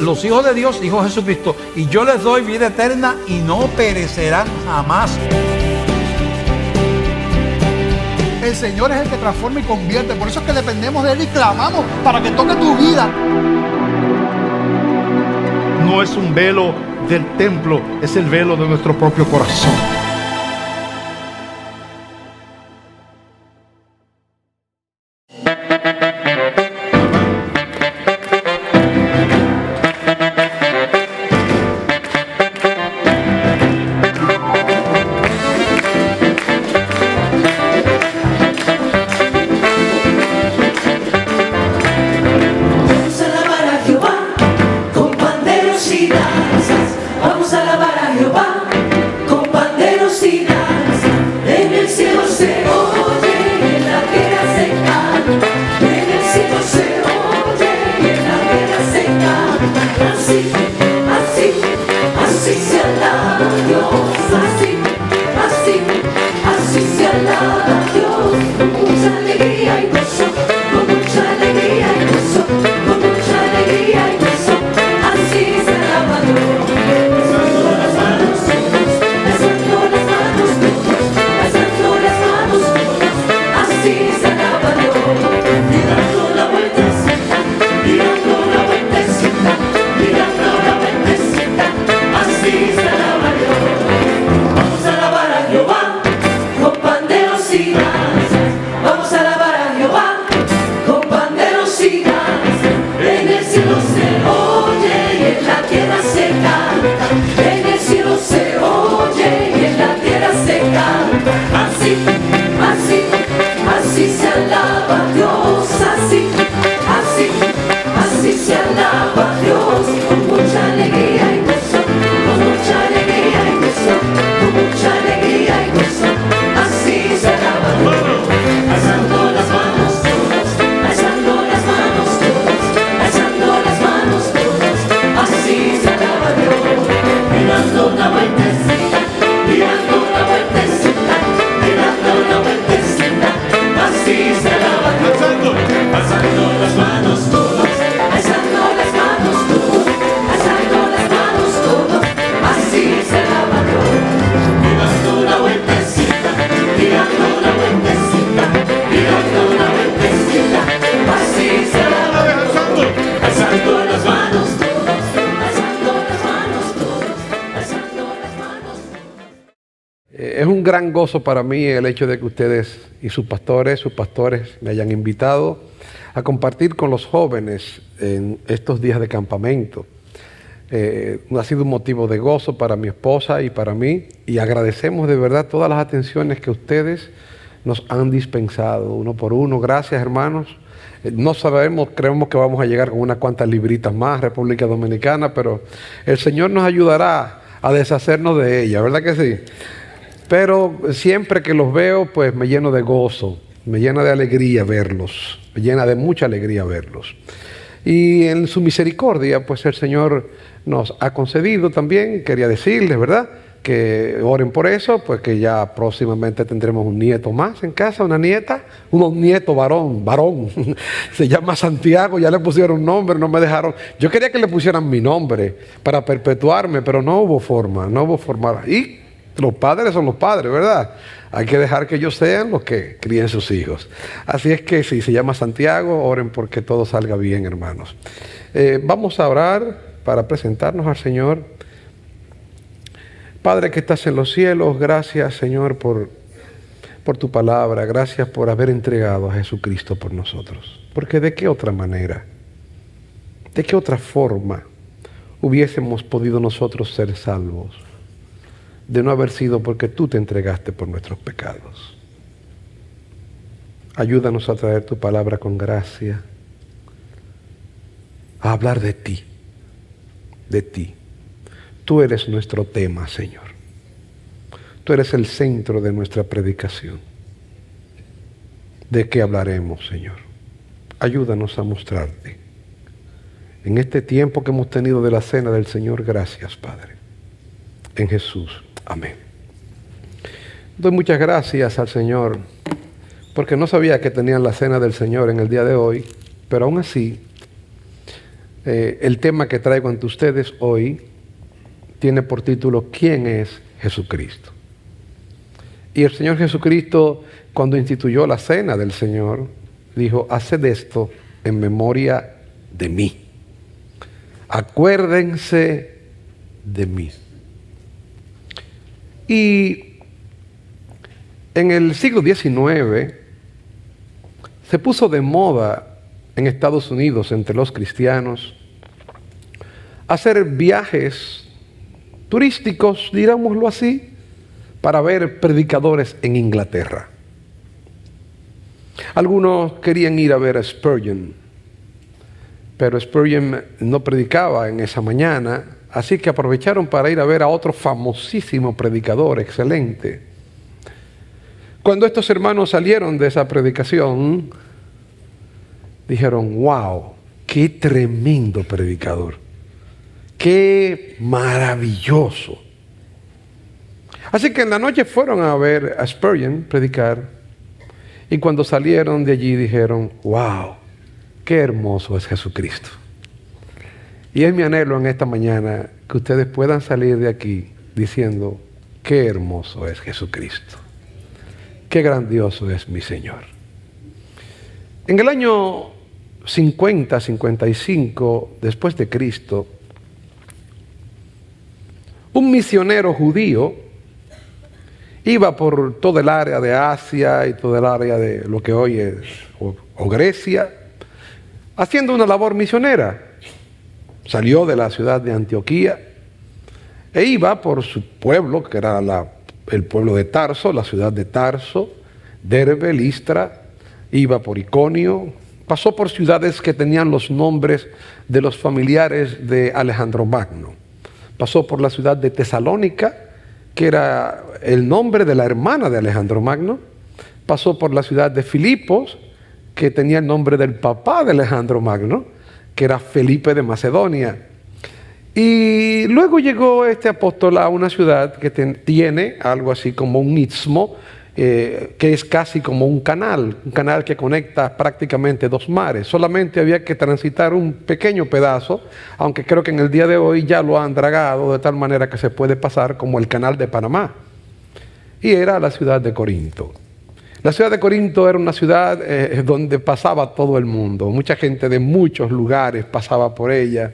Los hijos de Dios, dijo Jesucristo, y yo les doy vida eterna y no perecerán jamás. El Señor es el que transforma y convierte. Por eso es que dependemos de Él y clamamos para que toque tu vida. No es un velo del templo, es el velo de nuestro propio corazón. Es un gran gozo para mí el hecho de que ustedes y sus pastores me hayan invitado a compartir con los jóvenes en estos días de campamento. Ha sido un motivo de gozo para mi esposa y para mí, y agradecemos de verdad todas las atenciones que ustedes nos han dispensado uno por uno. Gracias, hermanos. No sabemos, creemos que vamos a llegar con unas cuantas libritas más, República Dominicana, pero el Señor nos ayudará a deshacernos de ella, ¿verdad que sí? Pero siempre que los veo, pues me lleno de gozo, me llena de alegría verlos, me llena de mucha alegría verlos. Y en su misericordia, pues el Señor nos ha concedido también, quería decirles, ¿verdad?, que oren por eso, pues que ya próximamente tendremos un nieto más en casa, una nieta, un nieto varón, se llama Santiago, ya le pusieron nombre, no me dejaron. Yo quería que le pusieran mi nombre para perpetuarme, pero no hubo forma. Y los padres son los padres, ¿verdad? Hay que dejar que ellos sean los que críen sus hijos. Así es que si se llama Santiago, oren porque todo salga bien, hermanos. Vamos a orar para presentarnos al Señor. Padre que estás en los cielos, gracias, Señor, por tu palabra. Gracias por haber entregado a Jesucristo por nosotros. Porque ¿de qué otra manera? ¿De qué otra forma hubiésemos podido nosotros ser salvos? De no haber sido porque tú te entregaste por nuestros pecados. Ayúdanos a traer tu palabra con gracia, a hablar de ti, de ti. Tú eres nuestro tema, Señor. Tú eres el centro de nuestra predicación. ¿De qué hablaremos, Señor? Ayúdanos a mostrarte. En este tiempo que hemos tenido de la cena del Señor, gracias, Padre. En Jesús. Amén. Doy muchas gracias al Señor porque no sabía que tenían la cena del Señor en el día de hoy, pero aún así, el tema que traigo ante ustedes hoy tiene por título ¿Quién es Jesucristo? Y el Señor Jesucristo, cuando instituyó la cena del Señor, dijo: haced esto en memoria de mí. Acuérdense de mí. Y en el siglo XIX se puso de moda en Estados Unidos entre los cristianos hacer viajes turísticos, digámoslo así, para ver predicadores en Inglaterra. Algunos querían ir a ver a Spurgeon, pero Spurgeon no predicaba en esa mañana, así que aprovecharon para ir a ver a otro famosísimo predicador, excelente. Cuando estos hermanos salieron de esa predicación, dijeron: wow, qué tremendo predicador, qué maravilloso. Así que en la noche fueron a ver a Spurgeon predicar, y cuando salieron de allí dijeron: wow, qué hermoso es Jesucristo. Y es mi anhelo en esta mañana que ustedes puedan salir de aquí diciendo: qué hermoso es Jesucristo, qué grandioso es mi Señor. En el año 50, 55 después de Cristo, un misionero judío iba por todo el área de Asia y todo el área de lo que hoy es o Grecia, haciendo una labor misionera. Salió de la ciudad de Antioquía e iba por su pueblo, que era el pueblo de Tarso, la ciudad de Tarso, Derbe, Listra. Iba por Iconio, pasó por ciudades que tenían los nombres de los familiares de Alejandro Magno. Pasó por la ciudad de Tesalónica, que era el nombre de la hermana de Alejandro Magno. Pasó por la ciudad de Filipos, que tenía el nombre del papá de Alejandro Magno, que era Felipe de Macedonia. Y luego llegó este apóstol a una ciudad que tiene algo así como un istmo, que es casi como un canal que conecta prácticamente dos mares. Solamente había que transitar un pequeño pedazo, aunque creo que en el día de hoy ya lo han dragado de tal manera que se puede pasar como el canal de Panamá. Y era la ciudad de Corinto. La ciudad de Corinto era una ciudad donde pasaba todo el mundo. Mucha gente de muchos lugares pasaba por ella.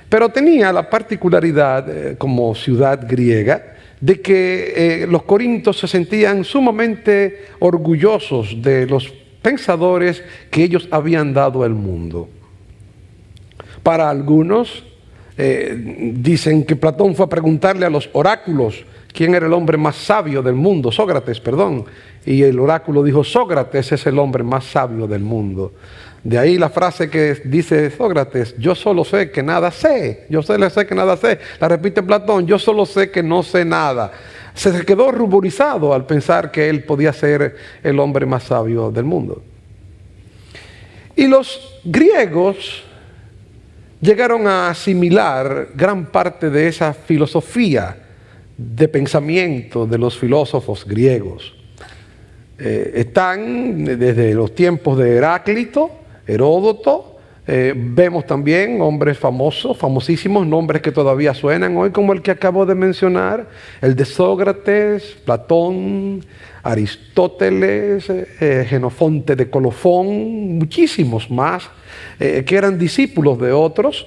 Pero tenía la particularidad, como ciudad griega, de que los corintios se sentían sumamente orgullosos de los pensadores que ellos habían dado al mundo. Para algunos, dicen que Platón fue a preguntarle a los oráculos quién era el hombre más sabio del mundo, Sócrates, perdón, y el oráculo dijo: Sócrates es el hombre más sabio del mundo. De ahí la frase que dice Sócrates: yo solo sé que nada sé. Yo solo sé que nada sé. La repite Platón: yo solo sé que no sé nada. Se quedó ruborizado al pensar que él podía ser el hombre más sabio del mundo. Y los griegos llegaron a asimilar gran parte de esa filosofía de pensamiento de los filósofos griegos. Están desde los tiempos de Heráclito, Heródoto. Vemos también hombres famosos, famosísimos, nombres que todavía suenan hoy, como el que acabo de mencionar, el de Sócrates, Platón, Aristóteles, Genofonte de Colofón, muchísimos más, que eran discípulos de otros.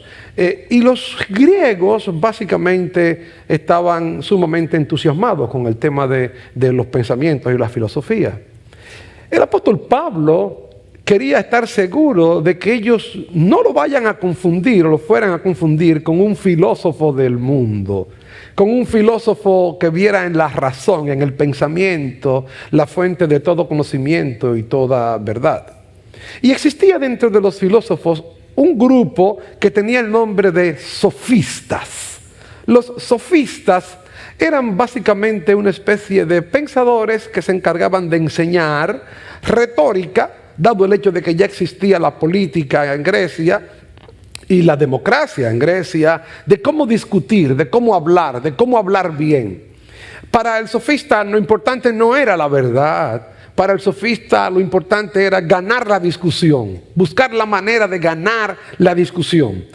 Y los griegos básicamente estaban sumamente entusiasmados con el tema de los pensamientos y la filosofía. El apóstol Pablo quería estar seguro de que ellos no lo vayan a confundir o lo fueran a confundir con un filósofo del mundo, con un filósofo que viera en la razón, en el pensamiento, la fuente de todo conocimiento y toda verdad. Y existía dentro de los filósofos un grupo que tenía el nombre de sofistas. Los sofistas eran básicamente una especie de pensadores que se encargaban de enseñar retórica, dado el hecho de que ya existía la política en Grecia y la democracia en Grecia, de cómo discutir, de cómo hablar bien. Para el sofista lo importante no era la verdad, Para el sofista lo importante era ganar la discusión, buscar la manera de ganar la discusión.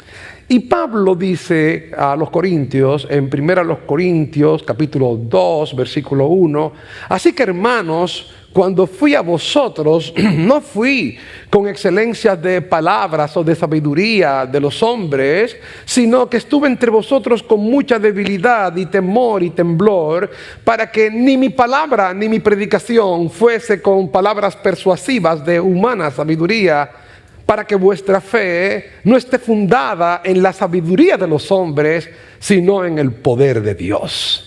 Y Pablo dice a los Corintios, en 1 Corintios capítulo 2, versículo 1, así que hermanos, cuando fui a vosotros, no fui con excelencia de palabras o de sabiduría de los hombres, sino que estuve entre vosotros con mucha debilidad y temor y temblor, para que ni mi palabra ni mi predicación fuese con palabras persuasivas de humana sabiduría, para que vuestra fe no esté fundada en la sabiduría de los hombres, sino en el poder de Dios.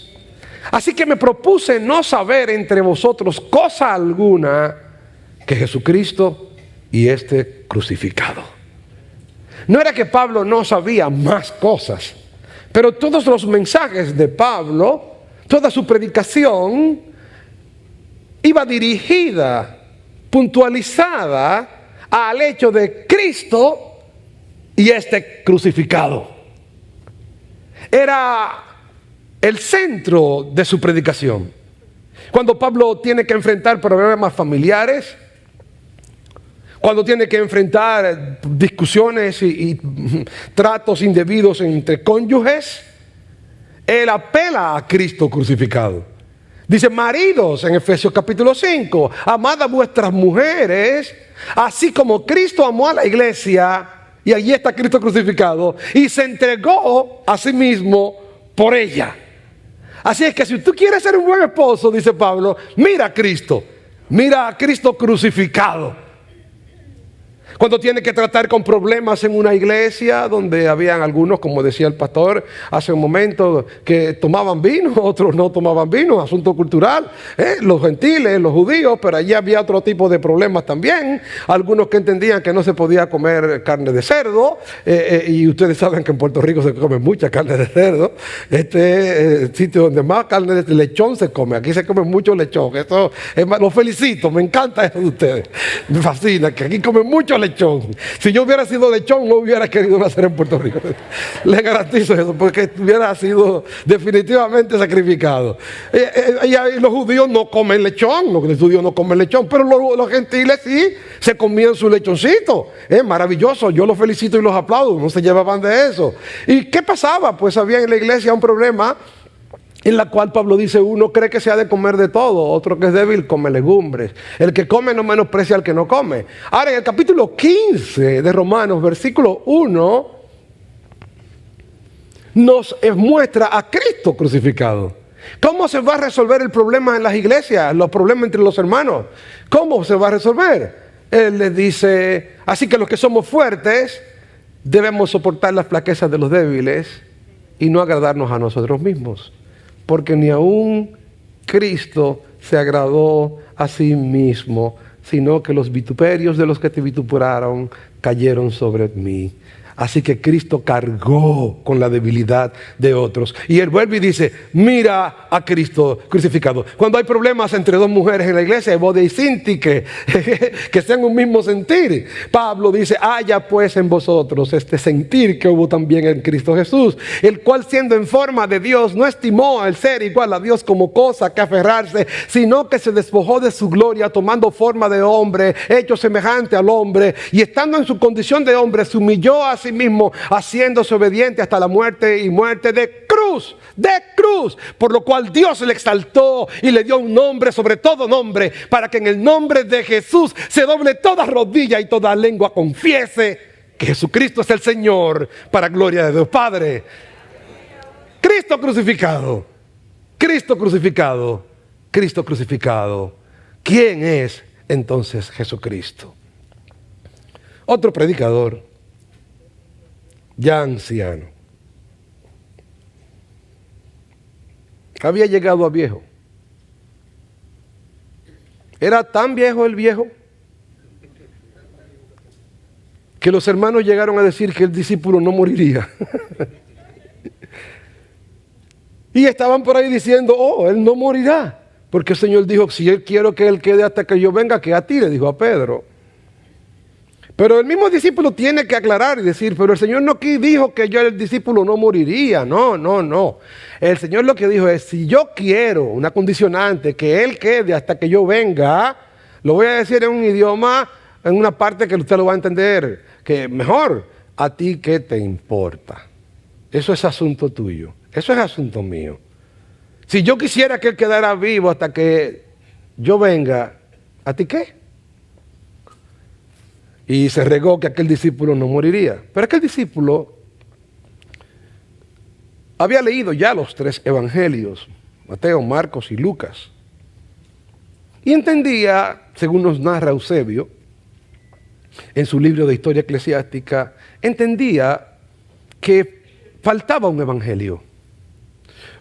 Así que me propuse no saber entre vosotros cosa alguna que Jesucristo y este crucificado. No era que Pablo no sabía más cosas, pero todos los mensajes de Pablo, toda su predicación iba dirigida, puntualizada al hecho de Cristo y este crucificado. Era el centro de su predicación. Cuando Pablo tiene que enfrentar problemas familiares, cuando tiene que enfrentar discusiones y tratos indebidos entre cónyuges, él apela a Cristo crucificado. Dice: maridos, en Efesios capítulo 5, amad a vuestras mujeres, así como Cristo amó a la iglesia, y allí está Cristo crucificado, y se entregó a sí mismo por ella. Así es que si tú quieres ser un buen esposo, dice Pablo, mira a Cristo crucificado. Cuando tiene que tratar con problemas en una iglesia donde habían algunos, como decía el pastor hace un momento, que tomaban vino, otros no tomaban vino, asunto cultural, los gentiles, los judíos, pero allí había otro tipo de problemas también. Algunos que entendían que no se podía comer carne de cerdo, y ustedes saben que en Puerto Rico se come mucha carne de cerdo. Este es el sitio donde más carne de lechón se come. Aquí se come mucho lechón. Eso los felicito, me encanta eso de ustedes. Me fascina que aquí comen mucho lechón. Si yo hubiera sido lechón, no hubiera querido nacer en Puerto Rico. Les garantizo eso, porque hubiera sido definitivamente sacrificado. Y los judíos no comen lechón, los judíos no comen lechón, pero los gentiles sí se comían su lechoncito. Es maravilloso, yo los felicito y los aplaudo, no se llevaban de eso. ¿Y qué pasaba? Pues había en la iglesia un problema en la cual Pablo dice: uno cree que se ha de comer de todo, otro que es débil come legumbres. El que come no menosprecia al que no come. Ahora, en el capítulo 15 de Romanos, versículo 1, nos muestra a Cristo crucificado. ¿Cómo se va a resolver el problema en las iglesias? Los problemas entre los hermanos. ¿Cómo se va a resolver? Él les dice: así que los que somos fuertes debemos soportar las flaquezas de los débiles y no agradarnos a nosotros mismos. Porque ni aún Cristo se agradó a sí mismo, sino que los vituperios de los que te vituperaron cayeron sobre mí. Así que Cristo cargó con la debilidad de otros. Y él vuelve y dice: mira a Cristo crucificado. Cuando hay problemas entre dos mujeres en la iglesia, boda y sinti, que sean un mismo sentir, Pablo dice: haya pues en vosotros este sentir que hubo también en Cristo Jesús, el cual siendo en forma de Dios no estimó el ser igual a Dios como cosa que aferrarse, sino que se despojó de su gloria, tomando forma de hombre, hecho semejante al hombre, y estando en su condición de hombre se humilló a sí mismo, haciéndose obediente hasta la muerte y muerte de cruz, por lo cual Dios le exaltó y le dio un nombre sobre todo nombre, para que en el nombre de Jesús se doble toda rodilla y toda lengua confiese que Jesucristo es el Señor, para gloria de Dios Padre. Cristo crucificado, Cristo crucificado, Cristo crucificado. ¿Quién es entonces Jesucristo? Otro predicador, ya anciano, había llegado a viejo. Era tan viejo el viejo que los hermanos llegaron a decir que el discípulo no moriría. Y estaban por ahí diciendo: oh, él no morirá, porque el Señor dijo: si él quiero que él quede hasta que yo venga, que a ti, le dijo a Pedro. Pero el mismo discípulo tiene que aclarar y decir: pero el Señor no dijo que yo, el discípulo, no moriría. No. El Señor lo que dijo es: si yo quiero, una condicionante, que Él quede hasta que yo venga, Lo voy a decir en un idioma, en una parte que usted lo va a entender, que mejor, ¿a ti qué te importa? Eso es asunto tuyo, eso es asunto mío. Si yo quisiera que él quedara vivo hasta que yo venga, ¿a ti qué? Y se regó que aquel discípulo no moriría. Pero aquel discípulo había leído ya los 3 evangelios, Mateo, Marcos y Lucas. Y entendía, según nos narra Eusebio, en su libro de historia eclesiástica, entendía que faltaba un evangelio.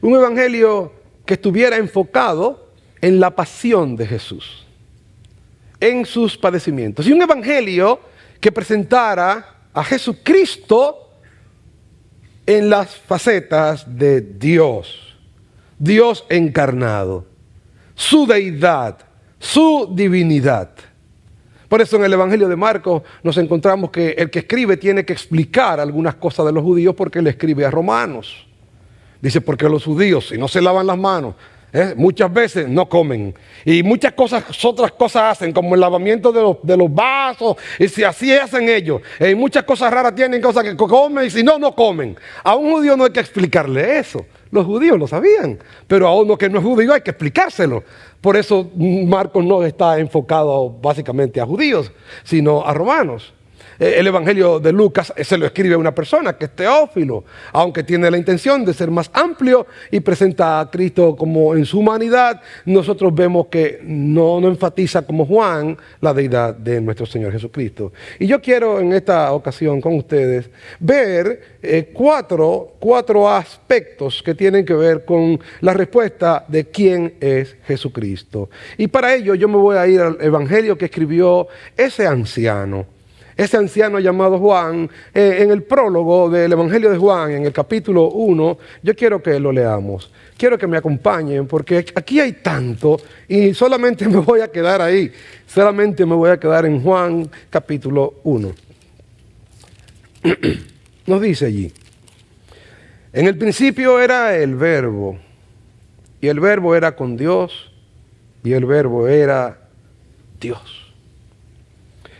Un evangelio que estuviera enfocado en la pasión de Jesús, en sus padecimientos. Y un evangelio que presentara a Jesucristo en las facetas de Dios, Dios encarnado, su deidad, su divinidad. Por eso en el Evangelio de Marcos nos encontramos que el que escribe tiene que explicar algunas cosas de los judíos porque él escribe a romanos. Dice, porque los judíos, si no se lavan las manos, muchas veces no comen. Y muchas otras cosas hacen, como el lavamiento de los vasos, y si así hacen ellos. Y muchas cosas raras tienen, cosas que comen, y si no, no comen. A un judío no hay que explicarle eso. Los judíos lo sabían, pero a uno que no es judío hay que explicárselo. Por eso Marcos no está enfocado básicamente a judíos, sino a romanos. El Evangelio de Lucas se lo escribe a una persona que es Teófilo, aunque tiene la intención de ser más amplio y presenta a Cristo como en su humanidad. Nosotros vemos que no enfatiza como Juan la deidad de nuestro Señor Jesucristo. Y yo quiero en esta ocasión con ustedes ver cuatro aspectos que tienen que ver con la respuesta de quién es Jesucristo. Y para ello yo me voy a ir al Evangelio que escribió ese anciano llamado Juan, en el prólogo del Evangelio de Juan, en el capítulo 1, yo quiero que lo leamos. Quiero que me acompañen porque aquí hay tanto y solamente me voy a quedar ahí. Solamente me voy a quedar en Juan capítulo 1. Nos dice allí, en el principio era el Verbo, y el Verbo era con Dios, y el Verbo era Dios.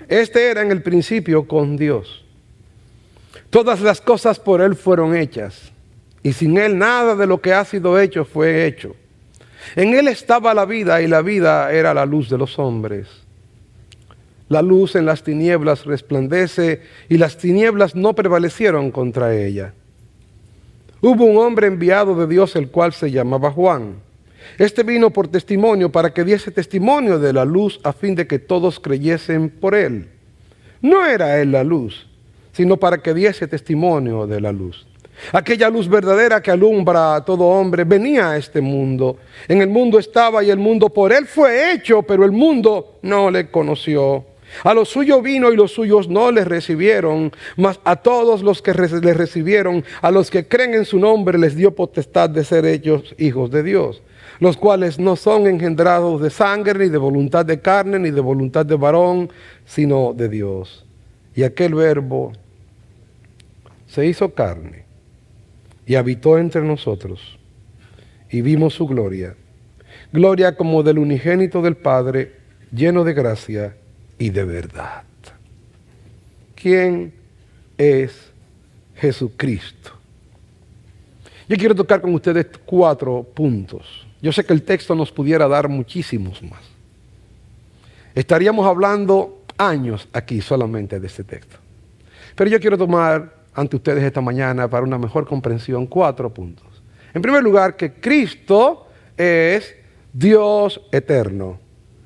Este era en el principio con Dios. Todas las cosas por Él fueron hechas, y sin Él nada de lo que ha sido hecho fue hecho. En Él estaba la vida, y la vida era la luz de los hombres. La luz en las tinieblas resplandece, y las tinieblas no prevalecieron contra ella. Hubo un hombre enviado de Dios, el cual se llamaba Juan. Este vino por testimonio para que diese testimonio de la luz a fin de que todos creyesen por él. No era él la luz, sino para que diese testimonio de la luz. Aquella luz verdadera que alumbra a todo hombre venía a este mundo. En el mundo estaba y el mundo por él fue hecho, pero el mundo no le conoció. A los suyos vino y los suyos no les recibieron, mas a todos los que les recibieron, a los que creen en su nombre, les dio potestad de ser hechos hijos de Dios, los cuales no son engendrados de sangre, ni de voluntad de carne, ni de voluntad de varón, sino de Dios. Y aquel Verbo se hizo carne y habitó entre nosotros, y vimos su gloria, gloria como del unigénito del Padre, lleno de gracia y de verdad. ¿Quién es Jesucristo? Yo quiero tocar con ustedes 4 puntos. Yo sé que el texto nos pudiera dar muchísimos más. Estaríamos hablando años aquí solamente de este texto. Pero yo quiero tomar ante ustedes esta mañana, para una mejor comprensión, 4 puntos. En primer lugar, que Cristo es Dios eterno.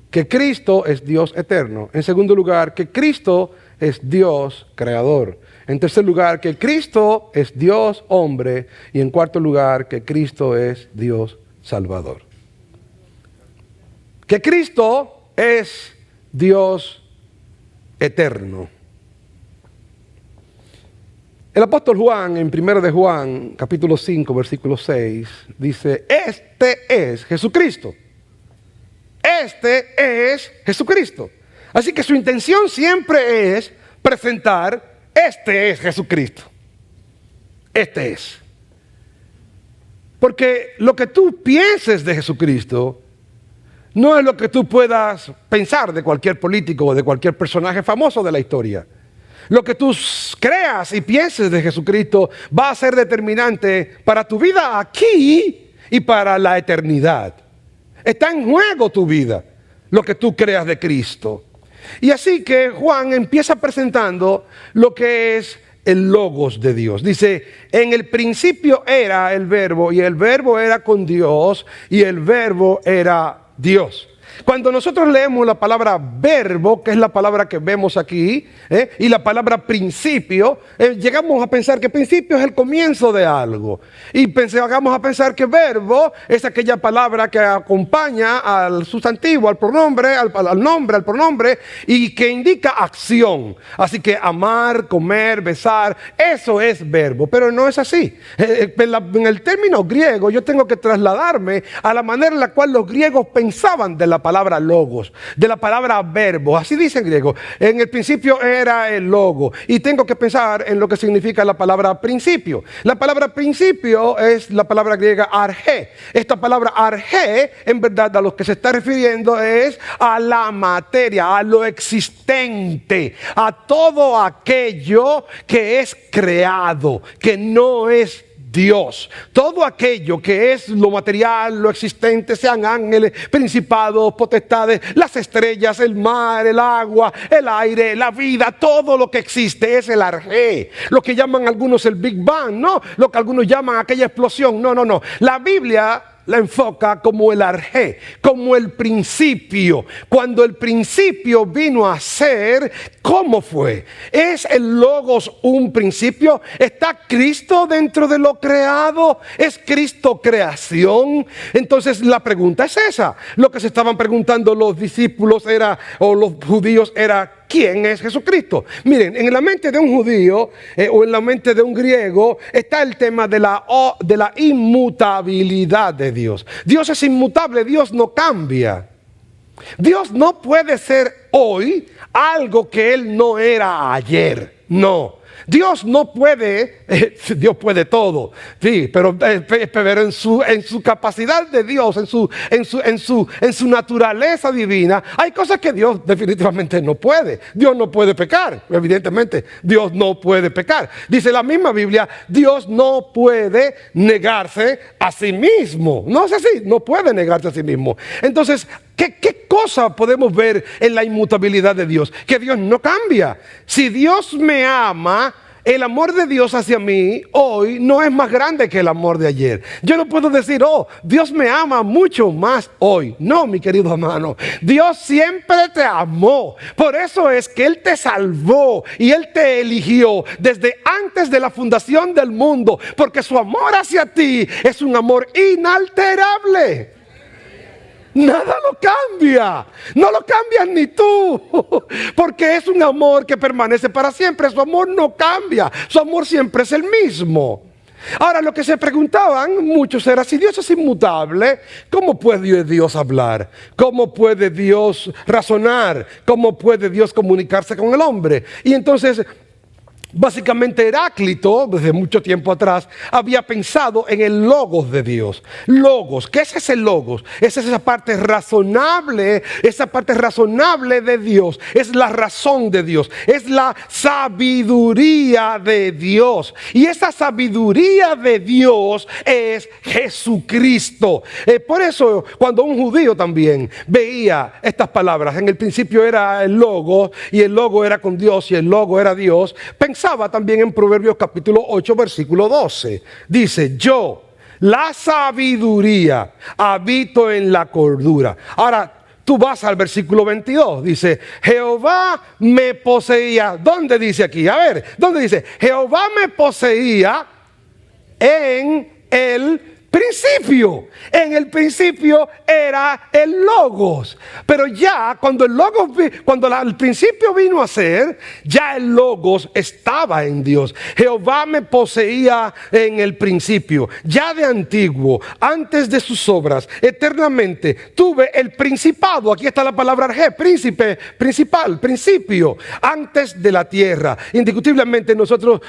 Que Cristo es Dios eterno. En segundo lugar, que Cristo es Dios creador. En tercer lugar, que Cristo es Dios hombre. Y en cuarto lugar, que Cristo es Dios salvador. Que Cristo es Dios eterno. El apóstol Juan, en 1 de Juan, capítulo 5, versículo 6, dice, este es Jesucristo. Este es Jesucristo. Así que su intención siempre es presentar, este es Jesucristo. Este es. Porque lo que tú pienses de Jesucristo no es lo que tú puedas pensar de cualquier político o de cualquier personaje famoso de la historia. Lo que tú creas y pienses de Jesucristo va a ser determinante para tu vida aquí y para la eternidad. Está en juego tu vida, lo que tú creas de Cristo. Y así que Juan empieza presentando lo que es el logos de Dios. Dice, en el principio era el verbo, y el verbo era con Dios, y el verbo era Dios. Cuando nosotros leemos la palabra verbo, que es la palabra que vemos aquí, y la palabra principio, llegamos a pensar que principio es el comienzo de algo. Y llegamos a pensar que verbo es aquella palabra que acompaña al sustantivo, al pronombre, al nombre, al pronombre, y que indica acción. Así que amar, comer, besar, eso es verbo. Pero no es así. En el término griego yo tengo que trasladarme a la manera en la cual los griegos pensaban de la palabra logos, de la palabra verbo. Así dice en griego. En el principio era el logo. Y tengo que pensar en lo que significa la palabra principio. La palabra principio es la palabra griega arge. Esta palabra arge, en verdad, a lo que se está refiriendo es a la materia, a lo existente, a todo aquello que es creado, que no es Dios. Todo aquello que es lo material, lo existente, sean ángeles, principados, potestades, las estrellas, el mar, el agua, el aire, la vida, todo lo que existe es el arjé. Lo que llaman algunos el Big Bang, ¿no? Lo que algunos llaman aquella explosión. No. La Biblia la enfoca como el arjé, como el principio. Cuando el principio vino a ser, ¿cómo fue? ¿Es el logos un principio? ¿Está Cristo dentro de lo creado? ¿Es Cristo creación? Entonces la pregunta es esa. Lo que se estaban preguntando los discípulos era, o los judíos era, ¿quién es Jesucristo? Miren, en la mente de un judío o en la mente de un griego está el tema de la inmutabilidad de Dios. Dios es inmutable, Dios no cambia. Dios no puede ser hoy algo que Él no era ayer. No. Dios no puede, Dios puede todo, sí, pero en su capacidad de Dios, en su naturaleza divina, hay cosas que Dios definitivamente no puede. Dios no puede pecar, evidentemente, Dios no puede pecar. Dice la misma Biblia, Dios no puede negarse a sí mismo. No es así, no puede negarse a sí mismo. Entonces, ¿qué cosa podemos ver en la inmutabilidad de Dios? Que Dios no cambia. Si Dios me ama, el amor de Dios hacia mí hoy no es más grande que el amor de ayer. Yo no puedo decir, oh, Dios me ama mucho más hoy. No, mi querido hermano, Dios siempre te amó. Por eso es que Él te salvó y Él te eligió desde antes de la fundación del mundo, porque su amor hacia ti es un amor inalterable. Nada lo cambia, no lo cambias ni tú, porque es un amor que permanece para siempre. Su amor no cambia, su amor siempre es el mismo. Ahora, lo que se preguntaban muchos era, si Dios es inmutable, ¿cómo puede Dios hablar? ¿Cómo puede Dios razonar? ¿Cómo puede Dios comunicarse con el hombre? Y entonces, básicamente Heráclito, desde mucho tiempo atrás, había pensado en el logos de Dios. Logos, ¿qué es ese logos? Es esa parte razonable de Dios. Es la razón de Dios. Es la sabiduría de Dios. Y esa sabiduría de Dios es Jesucristo. Por eso, cuando un judío también veía estas palabras, en el principio era el logos, y el logo era con Dios, y el logo era Dios, pensaba también en Proverbios capítulo 8 versículo 12. Dice, yo, la sabiduría, habito en la cordura. Ahora, tú vas al versículo 22, dice, Jehová me poseía. ¿Dónde dice aquí? A ver, ¿dónde dice? Jehová me poseía en el principio. En el principio era el logos. Pero ya cuando el principio vino a ser, ya el logos estaba en Dios. Jehová me poseía en el principio. Ya de antiguo, antes de sus obras, eternamente, tuve el principado. Aquí está la palabra arjé, príncipe, principal, principio, antes de la tierra. Indiscutiblemente nosotros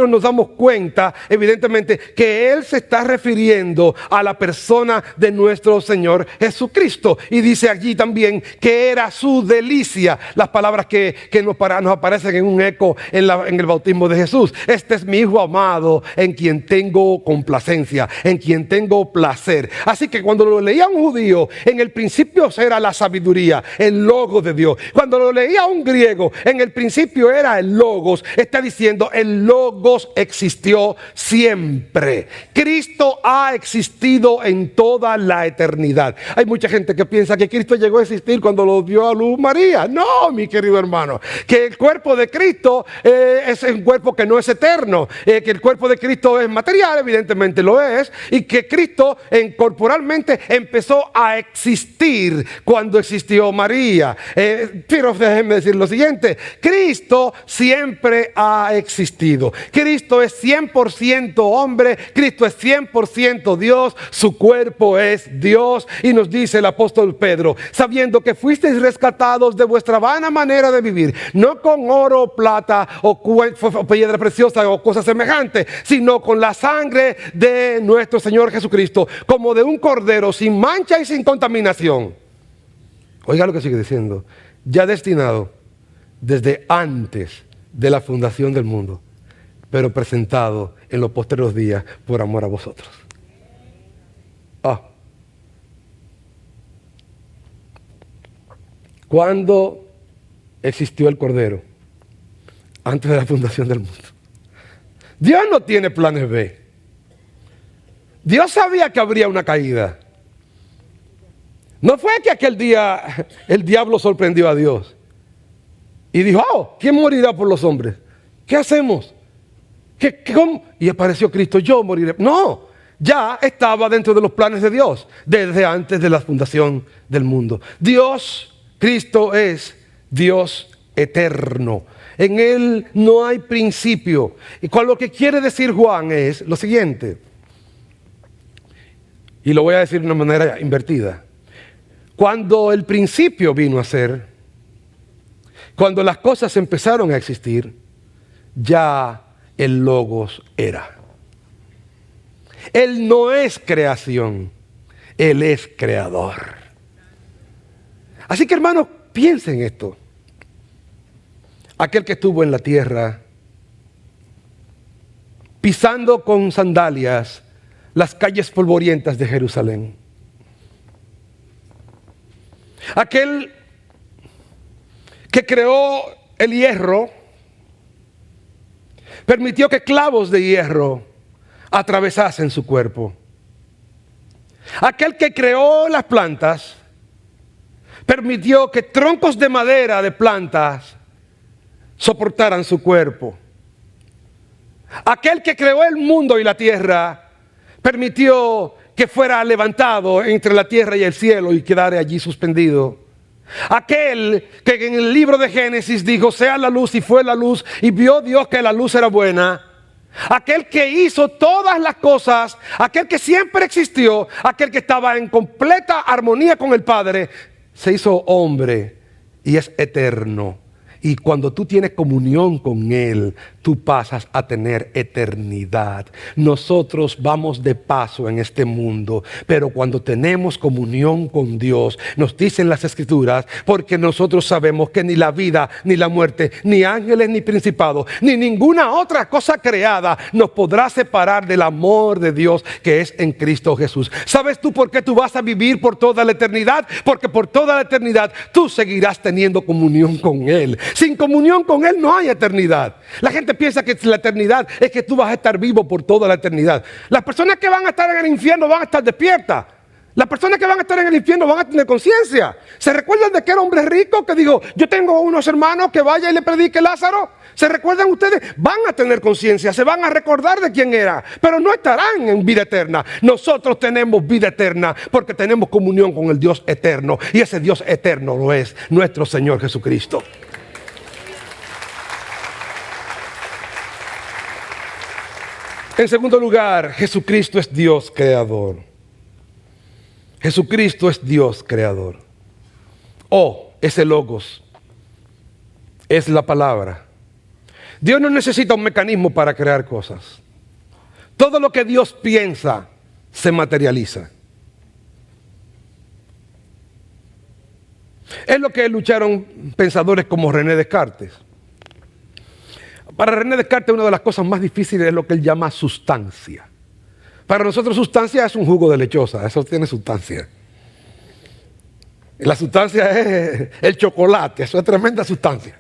nos damos cuenta, evidentemente, que Él se está refiriendo refiriendo a la persona de nuestro Señor Jesucristo. Y dice allí también que era su delicia. Las palabras que nos aparecen en un eco en el bautismo de Jesús. Este es mi Hijo amado, en quien tengo complacencia, en quien tengo placer. Así que cuando lo leía un judío, en el principio era la sabiduría, el logos de Dios. Cuando lo leía un griego, en el principio era el logos. Está diciendo, el logos existió siempre. Cristo ha existido en toda la eternidad. Hay mucha gente que piensa que Cristo llegó a existir cuando lo dio a luz María. No, mi querido hermano, que el cuerpo de Cristo es un cuerpo que no es eterno, que el cuerpo de Cristo es material, evidentemente lo es, y que Cristo corporalmente empezó a existir cuando existió María. Pero déjenme decir lo siguiente: Cristo siempre ha existido. Cristo es 100% hombre, Cristo es 100% Dios, su cuerpo es Dios. Y nos dice el apóstol Pedro, sabiendo que fuisteis rescatados de vuestra vana manera de vivir, no con oro, plata o piedra preciosa o cosas semejantes, sino con la sangre de nuestro Señor Jesucristo, como de un cordero sin mancha y sin contaminación. Oiga lo que sigue diciendo: ya destinado desde antes de la fundación del mundo, pero presentado en los postreros días por amor a vosotros. ¿Cuándo existió el Cordero? Antes de la fundación del mundo. Dios no tiene planes B. Dios sabía que habría una caída. No fue que aquel día el diablo sorprendió a Dios y dijo, ¿quién morirá por los hombres? ¿Qué hacemos? ¿Cómo? Y apareció Cristo, yo moriré. No, ya estaba dentro de los planes de Dios desde antes de la fundación del mundo. Dios, Cristo es Dios eterno. En Él no hay principio. Y con lo que quiere decir Juan es lo siguiente, y lo voy a decir de una manera invertida. Cuando el principio vino a ser, cuando las cosas empezaron a existir, ya el Logos era. Él no es creación, Él es creador. Así que, hermanos, piensen esto. Aquel que estuvo en la tierra, pisando con sandalias las calles polvorientas de Jerusalén. Aquel que creó el hierro, permitió que clavos de hierro atravesasen su cuerpo. Aquel que creó las plantas, permitió que troncos de madera de plantas soportaran su cuerpo. Aquel que creó el mundo y la tierra, permitió que fuera levantado entre la tierra y el cielo y quedara allí suspendido. Aquel que en el libro de Génesis dijo, sea la luz, y fue la luz, y vio Dios que la luz era buena. Aquel que hizo todas las cosas, aquel que siempre existió, aquel que estaba en completa armonía con el Padre, se hizo hombre y es eterno. Y cuando tú tienes comunión con Él, tú pasas a tener eternidad. Nosotros vamos de paso en este mundo, pero cuando tenemos comunión con Dios, nos dicen las Escrituras, porque nosotros sabemos que ni la vida, ni la muerte, ni ángeles, ni principados, ni ninguna otra cosa creada nos podrá separar del amor de Dios que es en Cristo Jesús. ¿Sabes tú por qué tú vas a vivir por toda la eternidad? Porque por toda la eternidad tú seguirás teniendo comunión con Él. Sin comunión con Él no hay eternidad. La gente piensa que la eternidad es que tú vas a estar vivo por toda la eternidad. Las personas que van a estar en el infierno van a estar despiertas. Las personas que van a estar en el infierno van a tener conciencia. ¿Se recuerdan de aquel hombre rico que dijo, yo tengo unos hermanos que vaya y le predique Lázaro? ¿Se recuerdan ustedes? Van a tener conciencia, se van a recordar de quién era, pero no estarán en vida eterna. Nosotros tenemos vida eterna porque tenemos comunión con el Dios eterno, y ese Dios eterno lo es nuestro Señor Jesucristo. En segundo lugar, Jesucristo es Dios creador. Jesucristo es Dios creador. Ese logos es la palabra. Dios no necesita un mecanismo para crear cosas. Todo lo que Dios piensa se materializa. Es lo que lucharon pensadores como René Descartes. Para René Descartes una de las cosas más difíciles es lo que él llama sustancia. Para nosotros sustancia es un jugo de lechosa, eso tiene sustancia. La sustancia es el chocolate, eso es tremenda sustancia.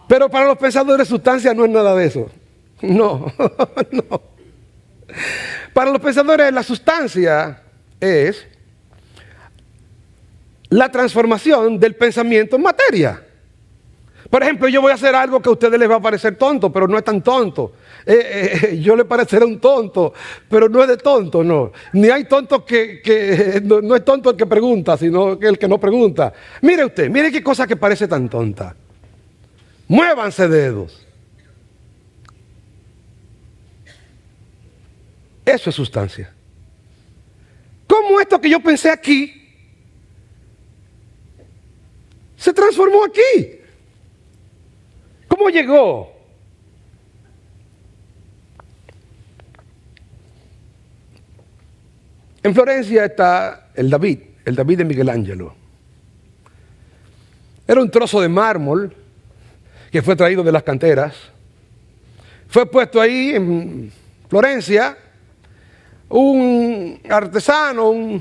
Pero para los pensadores sustancia no es nada de eso. No, no. Para los pensadores la sustancia es la transformación del pensamiento en materia. Por ejemplo, yo voy a hacer algo que a ustedes les va a parecer tonto, pero no es tan tonto. Yo le pareceré un tonto, pero no es de tonto, no. Ni hay tontos que no es tonto el que pregunta, sino que el que no pregunta. Mire usted, mire qué cosa que parece tan tonta. Muévanse dedos. Eso es sustancia. ¿Cómo esto que yo pensé aquí se transformó aquí? ¿Cómo llegó? En Florencia está el David de Miguel Ángelo. Era un trozo de mármol que fue traído de las canteras. Fue puesto ahí en Florencia. Un artesano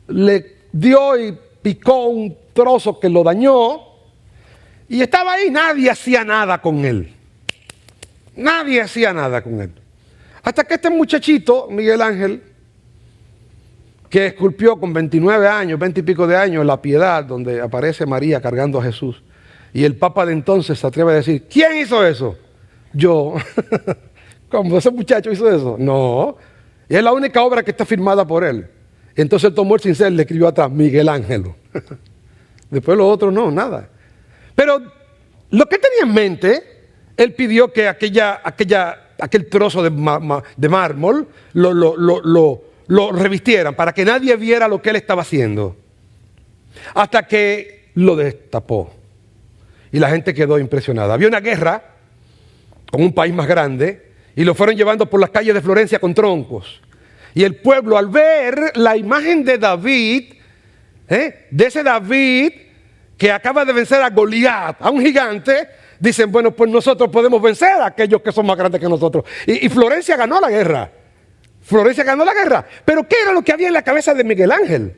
le dio y picó un trozo que lo dañó. Y estaba ahí, nadie hacía nada con él. Nadie hacía nada con él. Hasta que este muchachito, Miguel Ángel, que esculpió con 29 años, 20 y pico de años, La Piedad, donde aparece María cargando a Jesús. Y el Papa de entonces se atreve a decir, ¿quién hizo eso? Yo. ¿Cómo ese muchacho hizo eso? No. Y es la única obra que está firmada por él. Entonces él tomó el cincel y le escribió atrás, Miguel Ángelo. Después los otros no, nada. Pero lo que tenía en mente, él pidió que aquel trozo de mármol lo revistieran para que nadie viera lo que él estaba haciendo. Hasta que lo destapó. Y la gente quedó impresionada. Había una guerra con un país más grande y lo fueron llevando por las calles de Florencia con troncos. Y el pueblo, al ver la imagen de David, de ese David que acaba de vencer a Goliat, a un gigante, dicen, bueno, pues nosotros podemos vencer a aquellos que son más grandes que nosotros. Y Florencia ganó la guerra. Florencia ganó la guerra. Pero ¿qué era lo que había en la cabeza de Miguel Ángel?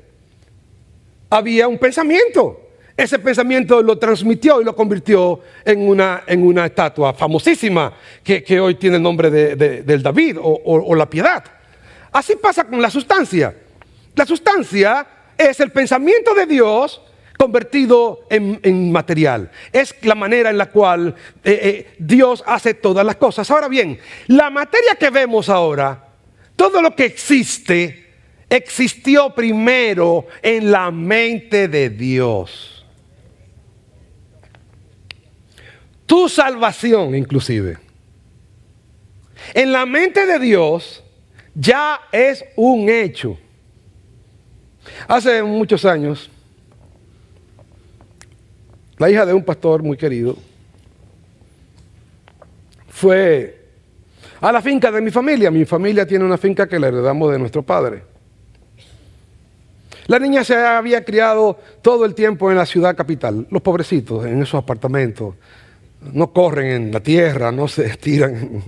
Había un pensamiento. Ese pensamiento lo transmitió y lo convirtió en una estatua famosísima que hoy tiene el nombre del David o la Piedad. Así pasa con la sustancia. La sustancia es el pensamiento de Dios convertido en material. Es la manera en la cual Dios hace todas las cosas. Ahora bien, la materia que vemos ahora, todo lo que existe, existió primero en la mente de Dios. Tu salvación, inclusive, en la mente de Dios ya es un hecho. Hace muchos años, la hija de un pastor muy querido fue a la finca de mi familia. Mi familia tiene una finca que la heredamos de nuestro padre. La niña se había criado todo el tiempo en la ciudad capital. Los pobrecitos en esos apartamentos no corren en la tierra, no se estiran.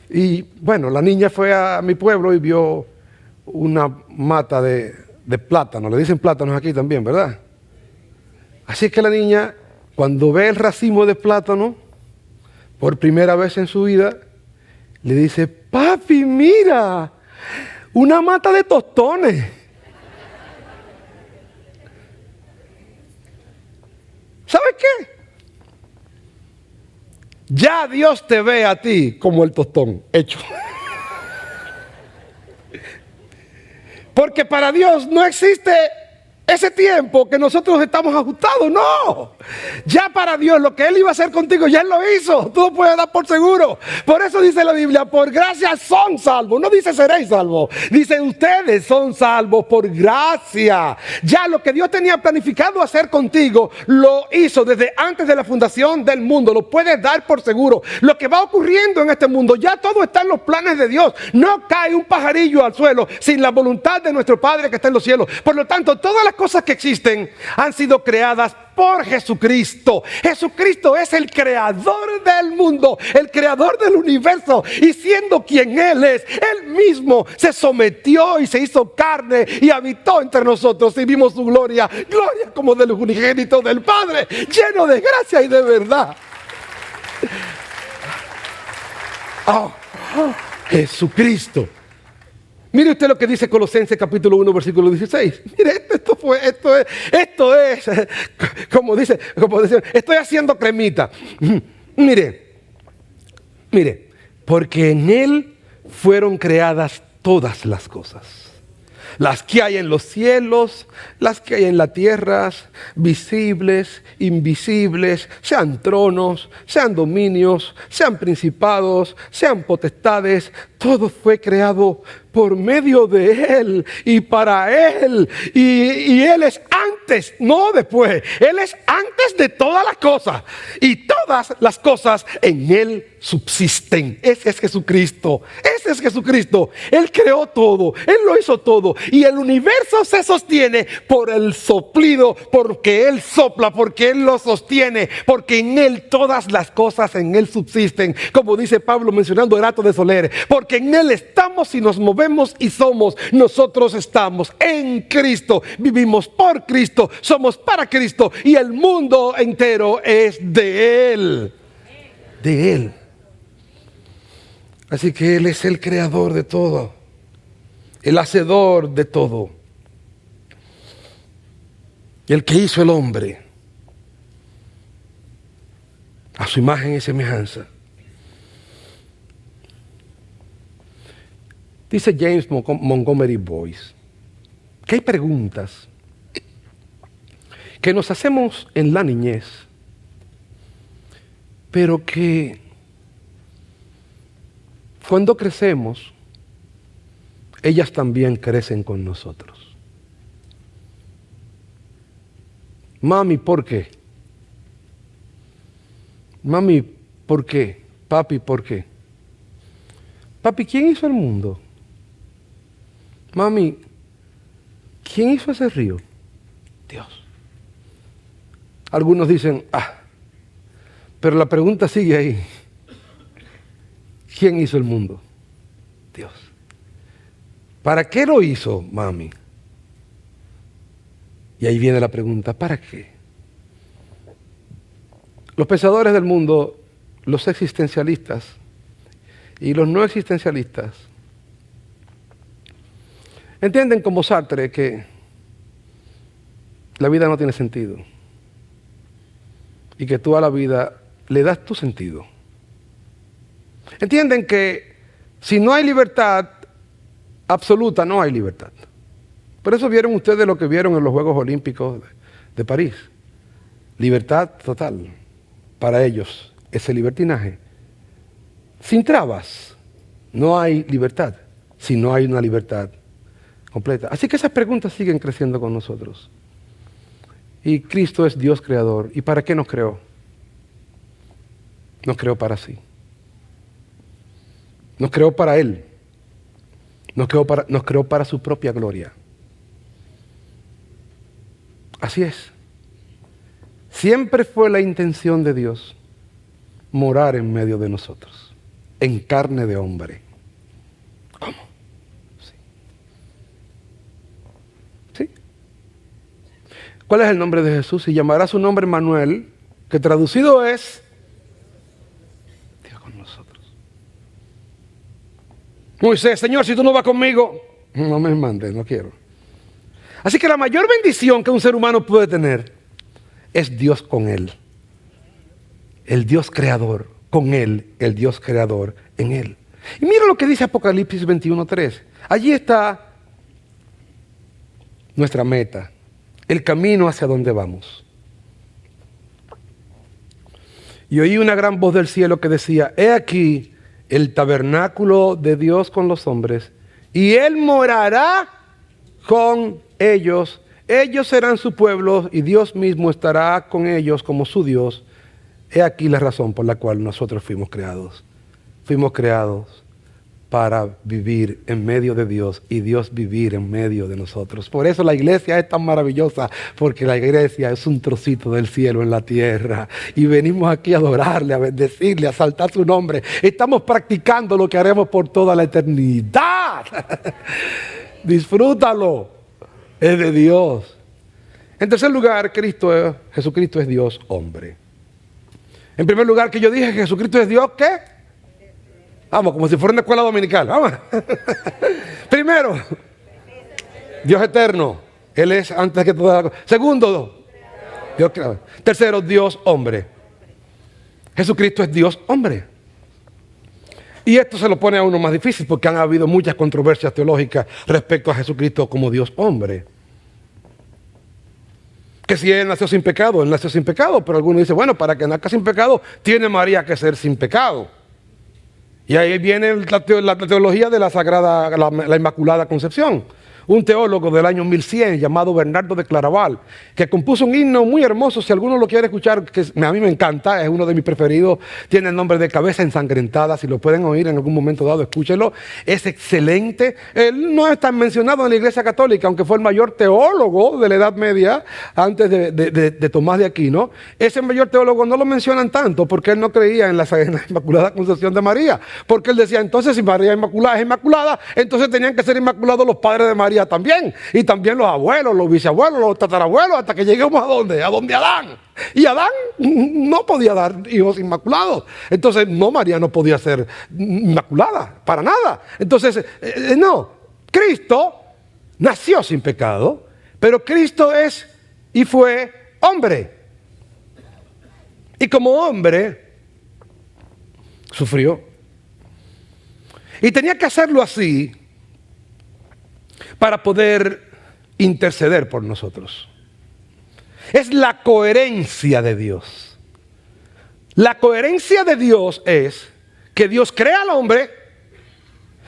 Y bueno, la niña fue a mi pueblo y vio una mata de plátano. Le dicen plátanos aquí también, ¿verdad? Así que la niña, cuando ve el racimo de plátano, por primera vez en su vida, le dice, papi, mira, una mata de tostones. ¿Sabes qué? Ya Dios te ve a ti como el tostón hecho. Porque para Dios no existe ese tiempo que nosotros estamos ajustados. No, ya para Dios lo que Él iba a hacer contigo ya Él lo hizo. Tú lo puedes dar por seguro. Por eso dice la Biblia, por gracia son salvos. No dice seréis salvos, dice ustedes son salvos por gracia. Ya lo que Dios tenía planificado hacer contigo lo hizo desde antes de la fundación del mundo. Lo puedes dar por seguro. Lo que va ocurriendo en este mundo, ya todo está en los planes de Dios. No cae un pajarillo al suelo sin la voluntad de nuestro Padre que está en los cielos. Por lo tanto, todas las cosas que existen han sido creadas por Jesucristo. Jesucristo es el creador del mundo, el creador del universo, y siendo quien Él es, Él mismo se sometió y se hizo carne y habitó entre nosotros y vimos su gloria, gloria como del unigénito del Padre, lleno de gracia y de verdad. Jesucristo. Mire usted lo que dice Colosenses capítulo 1 versículo 16. Mire, esto es, como dice, estoy haciendo cremita. Mire, porque en Él fueron creadas todas las cosas. Las que hay en los cielos, las que hay en la tierra, visibles, invisibles, sean tronos, sean dominios, sean principados, sean potestades, todo fue creado por medio de Él y para Él. Y Él es antes, no después. Él es antes de todas las cosas. Y todas las cosas en Él subsisten. Ese es Jesucristo. Ese es Jesucristo. Él creó todo. Él lo hizo todo. Y el universo se sostiene por el soplido, porque Él sopla, porque Él lo sostiene, porque en Él todas las cosas en Él subsisten. Como dice Pablo mencionando Erato de Soler, porque en Él estamos y nos movemos y somos. Nosotros estamos en Cristo, vivimos por Cristo, somos para Cristo y el mundo entero es de Él. De Él. Así que Él es el creador de todo, el hacedor de todo, el que hizo el hombre a su imagen y semejanza. Dice James Montgomery Boyce que hay preguntas que nos hacemos en la niñez, pero que cuando crecemos, ellas también crecen con nosotros. Mami, ¿por qué? Mami, ¿por qué? Papi, ¿por qué? Papi, ¿quién hizo el mundo? Mami, ¿quién hizo ese río? Dios. Algunos dicen, pero la pregunta sigue ahí. ¿Quién hizo el mundo? Dios. ¿Para qué lo hizo, mami? Y ahí viene la pregunta, ¿para qué? Los pensadores del mundo, los existencialistas y los no existencialistas, entienden como Sartre que la vida no tiene sentido y que tú a la vida le das tu sentido. Entienden que si no hay libertad absoluta, no hay libertad. Por eso vieron ustedes lo que vieron en los Juegos Olímpicos de París. Libertad total para ellos, ese libertinaje. Sin trabas, no hay libertad, si no hay una libertad completa. Así que esas preguntas siguen creciendo con nosotros. Y Cristo es Dios creador. ¿Y para qué nos creó? Nos creó para sí. Nos creó para Él. Nos creó para su propia gloria. Así es. Siempre fue la intención de Dios morar en medio de nosotros, en carne de hombre. ¿Cómo? Sí. ¿Cuál es el nombre de Jesús? Y llamará su nombre Emmanuel, que traducido es Dios con nosotros. Moisés, Señor, si tú no vas conmigo, no me mandes, no quiero. Así que la mayor bendición que un ser humano puede tener es Dios con él. El Dios creador con él, el Dios creador en él. Y mira lo que dice Apocalipsis 21:3. Allí está nuestra meta, el camino hacia donde vamos. Y oí una gran voz del cielo que decía: he aquí el tabernáculo de Dios con los hombres, y Él morará con ellos. Ellos serán su pueblo, y Dios mismo estará con ellos como su Dios. He aquí la razón por la cual nosotros fuimos creados. Fuimos creados para vivir en medio de Dios y Dios vivir en medio de nosotros. Por eso la iglesia es tan maravillosa, porque la iglesia es un trocito del cielo en la tierra. Y venimos aquí a adorarle, a bendecirle, a exaltar su nombre. Estamos practicando lo que haremos por toda la eternidad. Disfrútalo. Es de Dios. En tercer lugar, Jesucristo es Dios hombre. En primer lugar, que yo dije que Jesucristo es Dios, ¿qué? Vamos, como si fuera una escuela dominical. Vamos. Primero, Dios eterno. Él es antes que toda la cosa. Segundo, Dios creador. Tercero, Dios hombre. Jesucristo es Dios hombre. Y esto se lo pone a uno más difícil, porque han habido muchas controversias teológicas respecto a Jesucristo como Dios hombre. Que si Él nació sin pecado, Él nació sin pecado, pero algunos dicen, bueno, para que nazca sin pecado, tiene María que ser sin pecado. Y ahí viene la teología de la Inmaculada Concepción. Un teólogo del año 1100 llamado Bernardo de Claraval, que compuso un himno muy hermoso. Si alguno lo quiere escuchar, que a mí me encanta, es uno de mis preferidos, tiene el nombre de Cabeza Ensangrentada. Si lo pueden oír en algún momento dado, escúchenlo. Es excelente. Él no es tan mencionado en la Iglesia Católica, aunque fue el mayor teólogo de la Edad Media, antes de Tomás de Aquino. Ese mayor teólogo no lo mencionan tanto, porque él no creía en la Inmaculada Concepción de María. Porque él decía, entonces si María es inmaculada, entonces tenían que ser inmaculados los padres de María también, y también los abuelos, los bisabuelos, los tatarabuelos, hasta que lleguemos a ¿dónde? A donde Adán. Y Adán no podía dar hijos inmaculados. Entonces, no, María no podía ser inmaculada, para nada. Entonces, no, Cristo nació sin pecado, pero Cristo es y fue hombre. Y como hombre, sufrió. Y tenía que hacerlo así para poder interceder por nosotros. Es la coherencia de Dios. La coherencia de Dios es que Dios crea al hombre,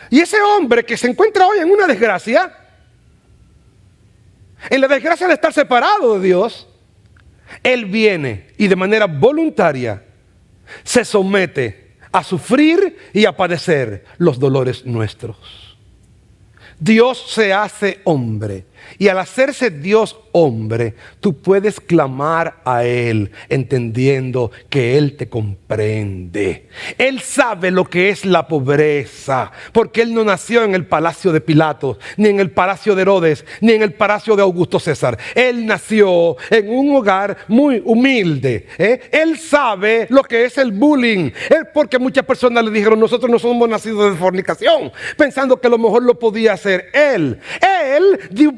y ese hombre que se encuentra hoy en una desgracia, en la desgracia de estar separado de Dios, Él viene y de manera voluntaria se somete a sufrir y a padecer los dolores nuestros. Dios se hace hombre, y al hacerse Dios hombre, tú puedes clamar a Él entendiendo que Él te comprende. Él sabe lo que es la pobreza, porque Él no nació en el palacio de Pilatos, ni en el palacio de Herodes, ni en el palacio de Augusto César. Él nació en un hogar muy humilde. Él sabe lo que es el bullying, porque muchas personas le dijeron, nosotros no somos nacidos de fornicación, pensando que a lo mejor lo podía hacer Él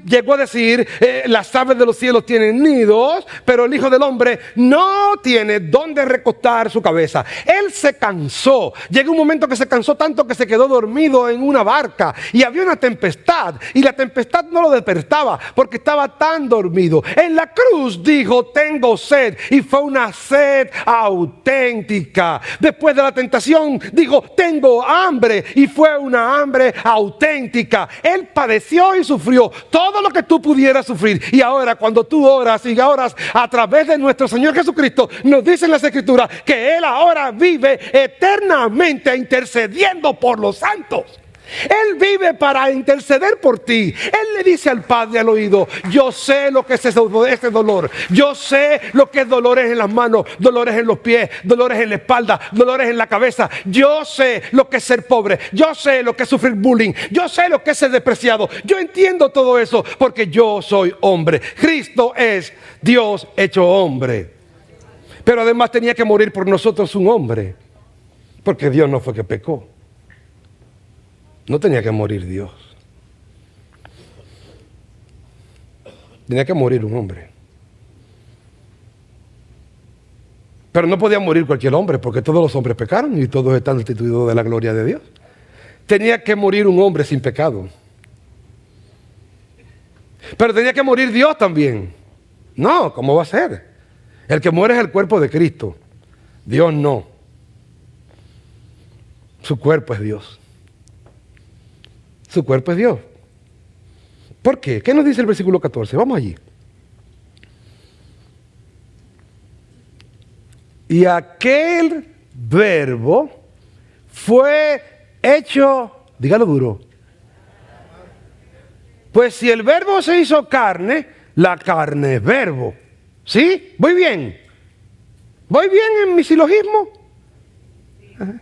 llegó a decir, las aves de los cielos tienen nidos, pero el Hijo del Hombre no tiene dónde recostar su cabeza. Él se cansó. Llegó un momento que se cansó tanto que se quedó dormido en una barca, y había una tempestad, y la tempestad no lo despertaba porque estaba tan dormido. En la cruz dijo, tengo sed, y fue una sed auténtica. Después de la tentación dijo, tengo hambre, y fue una hambre auténtica. Él padeció y sufrió todo lo que tú pudieras sufrir. Y ahora, cuando tú oras y oras a través de nuestro Señor Jesucristo, nos dicen las Escrituras que Él ahora vive eternamente intercediendo por los santos. Él vive para interceder por ti. Él le dice al Padre al oído, yo sé lo que es ese dolor. Yo sé lo que es dolores en las manos, dolores en los pies, dolores en la espalda, dolores en la cabeza. Yo sé lo que es ser pobre. Yo sé lo que es sufrir bullying. Yo sé lo que es ser despreciado. Yo entiendo todo eso porque yo soy hombre. Cristo es Dios hecho hombre. Pero además tenía que morir por nosotros un hombre, porque Dios no fue que pecó. No tenía que morir Dios. Tenía que morir un hombre. Pero no podía morir cualquier hombre, porque todos los hombres pecaron y todos están destituidos de la gloria de Dios. Tenía que morir un hombre sin pecado. Pero tenía que morir Dios también. No, ¿cómo va a ser? El que muere es el cuerpo de Cristo. Dios no. Su cuerpo es Dios. Su cuerpo es Dios. ¿Por qué? ¿Qué nos dice el versículo 14? Vamos allí. Y aquel verbo fue hecho, dígalo duro. Pues si el verbo se hizo carne, la carne es verbo. ¿Sí? ¿Voy bien? ¿Voy bien en mi silogismo? Ajá.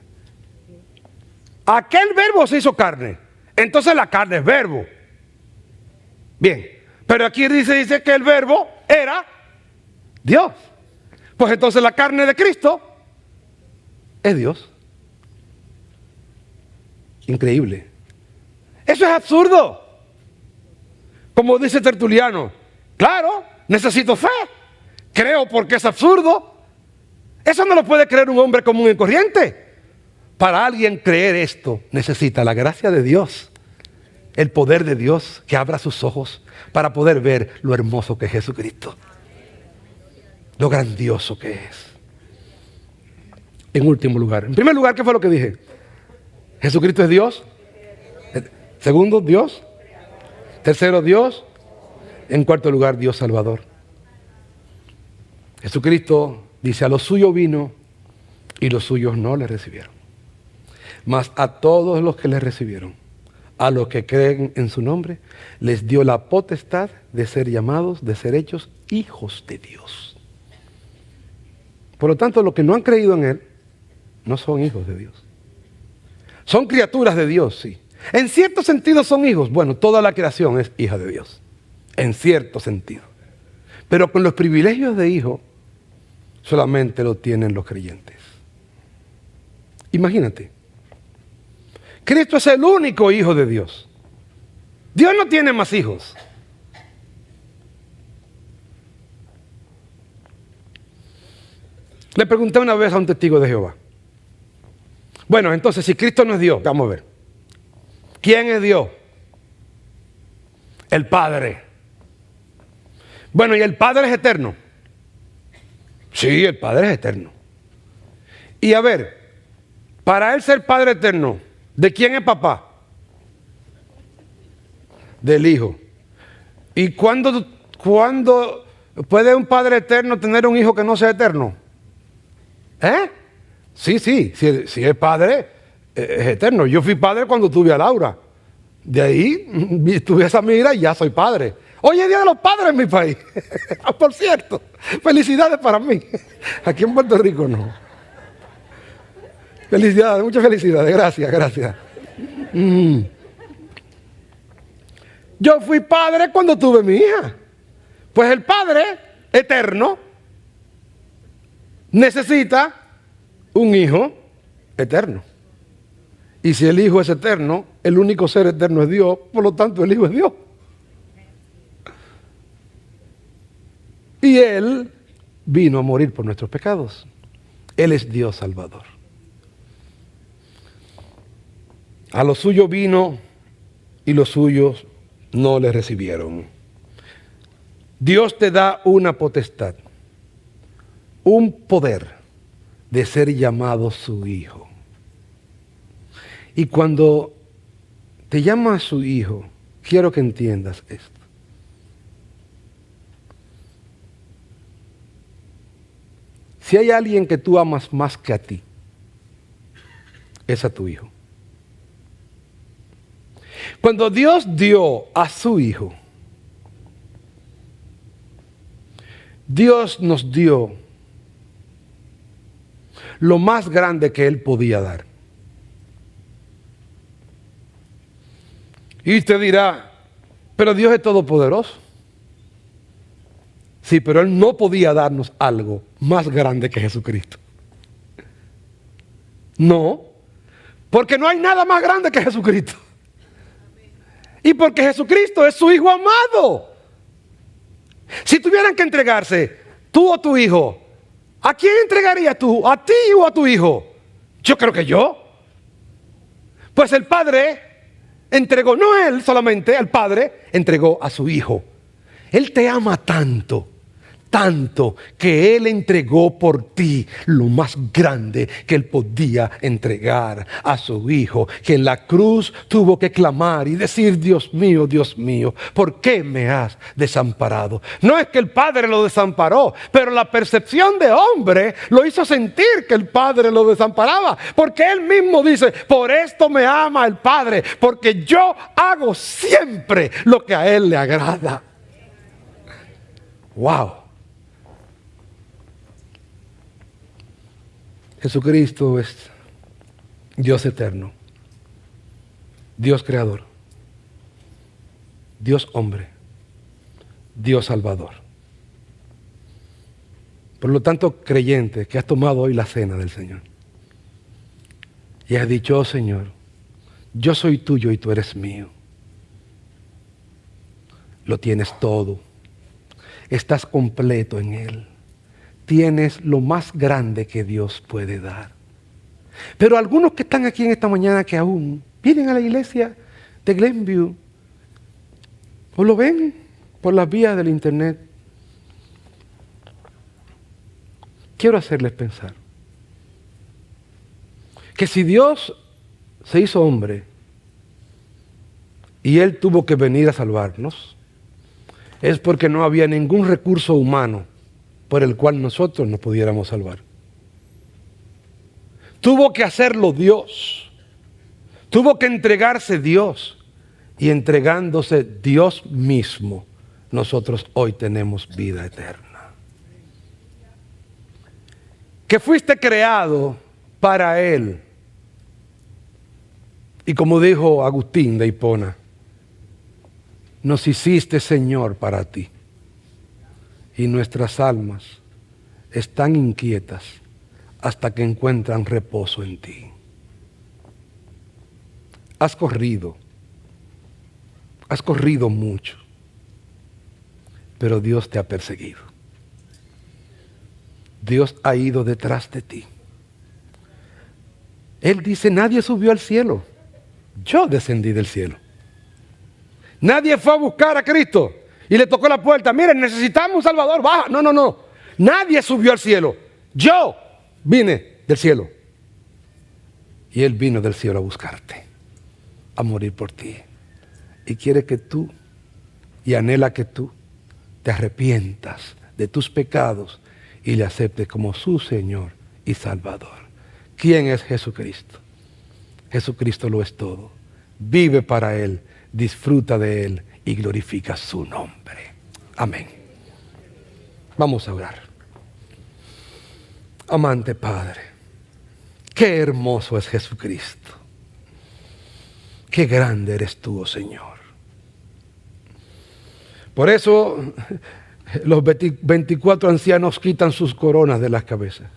Aquel verbo se hizo carne. Entonces la carne es verbo. Bien. Pero aquí dice que el verbo era Dios. Pues entonces la carne de Cristo es Dios. Increíble. Eso es absurdo. Como dice Tertuliano, claro, necesito fe. Creo porque es absurdo. Eso no lo puede creer un hombre común y corriente. Para alguien creer esto, necesita la gracia de Dios, el poder de Dios que abra sus ojos para poder ver lo hermoso que es Jesucristo, lo grandioso que es. En último lugar, en primer lugar, ¿qué fue lo que dije? Jesucristo es Dios. Segundo, Dios. Tercero, Dios. En cuarto lugar, Dios Salvador. Jesucristo dice, a los suyos vino y los suyos no le recibieron. Mas a todos los que le recibieron, a los que creen en su nombre, les dio la potestad de ser llamados, de ser hechos hijos de Dios. Por lo tanto, los que no han creído en Él, no son hijos de Dios. Son criaturas de Dios, sí. En cierto sentido son hijos. Bueno, toda la creación es hija de Dios. En cierto sentido. Pero con los privilegios de hijo, solamente lo tienen los creyentes. Imagínate. Cristo es el único hijo de Dios. Dios no tiene más hijos. Le pregunté una vez a un testigo de Jehová. Bueno, entonces si Cristo no es Dios, vamos a ver. ¿Quién es Dios? El Padre. Bueno, ¿y el Padre es eterno? Sí, el Padre es eterno. Y a ver, para Él ser Padre eterno, ¿de quién es papá? Del Hijo. ¿Y cuándo puede un Padre eterno tener un hijo que no sea eterno? Sí, si es padre, es eterno. Yo fui padre cuando tuve a Laura. De ahí tuve esa mira y ya soy padre. Hoy es Día de los Padres en mi país. Por cierto, felicidades para mí. Aquí en Puerto Rico no. Felicidades, muchas felicidades. Gracias. Yo fui padre cuando tuve mi hija. Pues el Padre eterno necesita un hijo eterno. Y si el Hijo es eterno, el único ser eterno es Dios, por lo tanto el Hijo es Dios. Y Él vino a morir por nuestros pecados. Él es Dios Salvador. A los suyos vino y los suyos no le recibieron. Dios te da una potestad, un poder de ser llamado su hijo. Y cuando te llama su hijo, quiero que entiendas esto. Si hay alguien que tú amas más que a ti, es a tu hijo. Cuando Dios dio a su hijo, Dios nos dio lo más grande que Él podía dar. Y usted dirá, pero Dios es todopoderoso. Sí, pero Él no podía darnos algo más grande que Jesucristo. No, porque no hay nada más grande que Jesucristo. Y porque Jesucristo es su Hijo amado. Si tuvieran que entregarse, tú o tu hijo, ¿a quién entregarías tú? ¿A ti o a tu hijo? Yo creo que yo. Pues el Padre entregó, no Él solamente, el Padre entregó a su Hijo. Él te ama tanto, tanto que Él entregó por ti lo más grande que Él podía entregar a su Hijo, que en la cruz tuvo que clamar y decir: Dios mío, ¿por qué me has desamparado? No es que el Padre lo desamparó, pero la percepción de hombre lo hizo sentir que el Padre lo desamparaba, porque Él mismo dice: por esto me ama el Padre, porque yo hago siempre lo que a Él le agrada. ¡Wow! Jesucristo es Dios eterno, Dios creador, Dios hombre, Dios salvador. Por lo tanto, creyente que has tomado hoy la cena del Señor y has dicho: oh Señor, yo soy tuyo y tú eres mío. Lo tienes todo, estás completo en Él. Tienes lo más grande que Dios puede dar. Pero algunos que están aquí en esta mañana, que aún vienen a la iglesia de Glenview o lo ven por las vías del internet, quiero hacerles pensar que si Dios se hizo hombre y Él tuvo que venir a salvarnos, es porque no había ningún recurso humano por el cual nosotros nos pudiéramos salvar. Tuvo que hacerlo Dios. Tuvo que entregarse Dios. Y entregándose Dios mismo, nosotros hoy tenemos vida eterna. Que fuiste creado para Él. Y como dijo Agustín de Hipona, nos hiciste Señor para ti. Y nuestras almas están inquietas hasta que encuentran reposo en ti. Has corrido mucho, pero Dios te ha perseguido. Dios ha ido detrás de ti. Él dice: nadie subió al cielo, yo descendí del cielo. Nadie fue a buscar a Cristo y le tocó la puerta: miren, necesitamos un Salvador, baja. No. Nadie subió al cielo. Yo vine del cielo. Y Él vino del cielo a buscarte, a morir por ti. Y quiere que tú, y anhela que tú, te arrepientas de tus pecados y le aceptes como su Señor y Salvador. ¿Quién es Jesucristo? Jesucristo lo es todo. Vive para Él, disfruta de Él y glorifica su nombre. Amén. Vamos a orar. Amante Padre, qué hermoso es Jesucristo. Qué grande eres tú, oh Señor. Por eso los 24 ancianos quitan sus coronas de las cabezas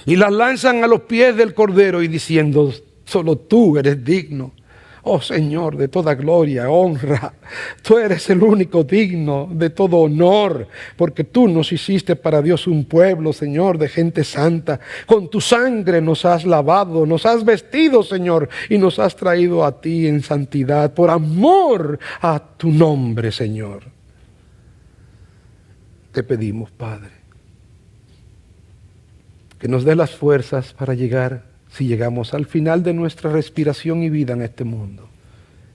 y las lanzan a los pies del Cordero y diciendo: solo tú eres digno, oh Señor, de toda gloria, honra. Tú eres el único digno de todo honor, porque tú nos hiciste para Dios un pueblo, Señor, de gente santa. Con tu sangre nos has lavado, nos has vestido, Señor, y nos has traído a ti en santidad, por amor a tu nombre, Señor. Te pedimos, Padre, que nos dé las fuerzas para llegar, si llegamos al final de nuestra respiración y vida en este mundo,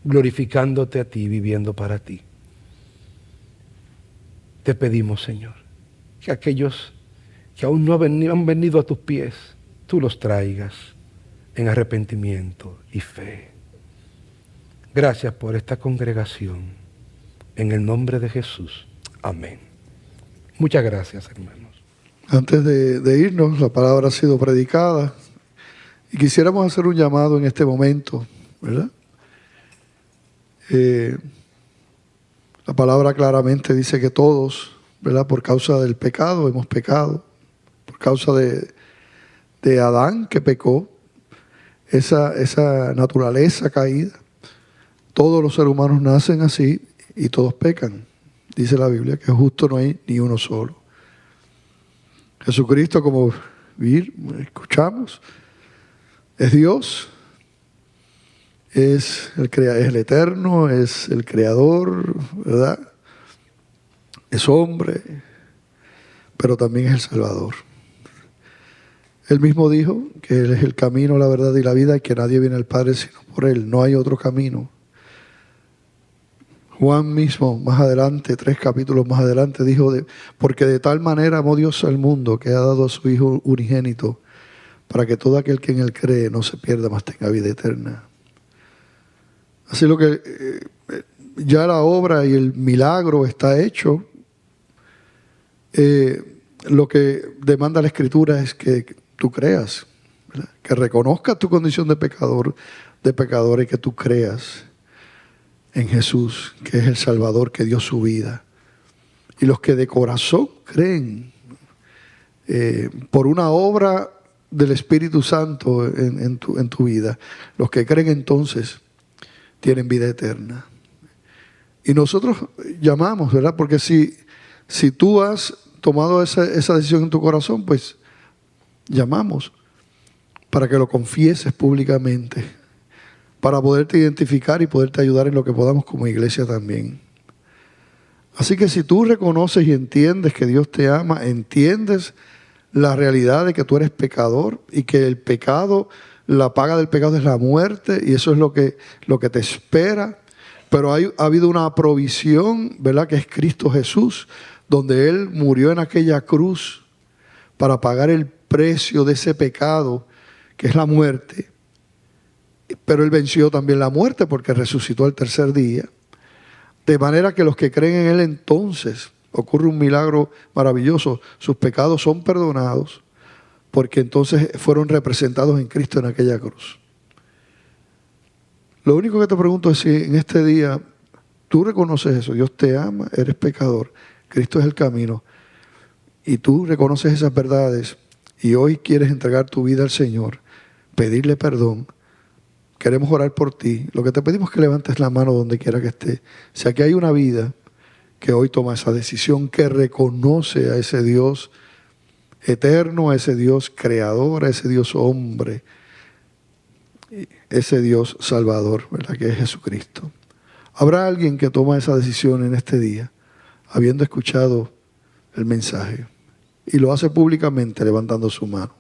glorificándote a ti, viviendo para ti. Te pedimos, Señor, que aquellos que aún no han venido a tus pies, tú los traigas en arrepentimiento y fe. Gracias por esta congregación. En el nombre de Jesús. Amén. Muchas gracias, hermanos. Antes de irnos, la palabra ha sido predicada. Y quisiéramos hacer un llamado en este momento, ¿verdad? La palabra claramente dice que todos, ¿verdad? Por causa del pecado hemos pecado. Por causa de Adán que pecó, esa naturaleza caída. Todos los seres humanos nacen así y todos pecan. Dice la Biblia que justo no hay ni uno solo. Jesucristo, como escuchamos, es Dios, es el eterno, es el creador, ¿verdad? Es hombre, pero también es el Salvador. Él mismo dijo que Él es el camino, la verdad y la vida, y que nadie viene al Padre sino por Él. No hay otro camino. Juan mismo, más adelante, 3 capítulos más adelante, dijo, porque de tal manera amó Dios al mundo que ha dado a su Hijo unigénito, para que todo aquel que en Él cree no se pierda, mas tenga vida eterna. Así lo que ya la obra y el milagro está hecho. Lo que demanda la Escritura es que tú creas, ¿verdad? Que reconozcas tu condición de pecador y que tú creas en Jesús, que es el Salvador, que dio su vida. Y los que de corazón creen por una obra del Espíritu Santo en tu vida, los que creen entonces tienen vida eterna. Y nosotros llamamos, ¿verdad? Porque si tú has tomado esa decisión en tu corazón, pues llamamos para que lo confieses públicamente, para poderte identificar y poderte ayudar en lo que podamos como iglesia también. Así que si tú reconoces y entiendes que Dios te ama, entiendes la realidad de que tú eres pecador y que el pecado, la paga del pecado es la muerte, y eso es lo que te espera, pero ha habido una provisión, ¿verdad?, que es Cristo Jesús, donde Él murió en aquella cruz para pagar el precio de ese pecado, que es la muerte. Pero Él venció también la muerte porque resucitó al tercer día. De manera que los que creen en Él, entonces ocurre un milagro maravilloso. Sus pecados son perdonados porque entonces fueron representados en Cristo en aquella cruz. Lo único que te pregunto es si en este día tú reconoces eso. Dios te ama, eres pecador, Cristo es el camino, y tú reconoces esas verdades y hoy quieres entregar tu vida al Señor, pedirle perdón. Queremos orar por ti. Lo que te pedimos es que levantes la mano donde quiera que esté. Si aquí hay una vida que hoy toma esa decisión, que reconoce a ese Dios eterno, a ese Dios creador, a ese Dios hombre, ese Dios salvador, ¿verdad?, que es Jesucristo. ¿Habrá alguien que toma esa decisión en este día, habiendo escuchado el mensaje, y lo hace públicamente levantando su mano?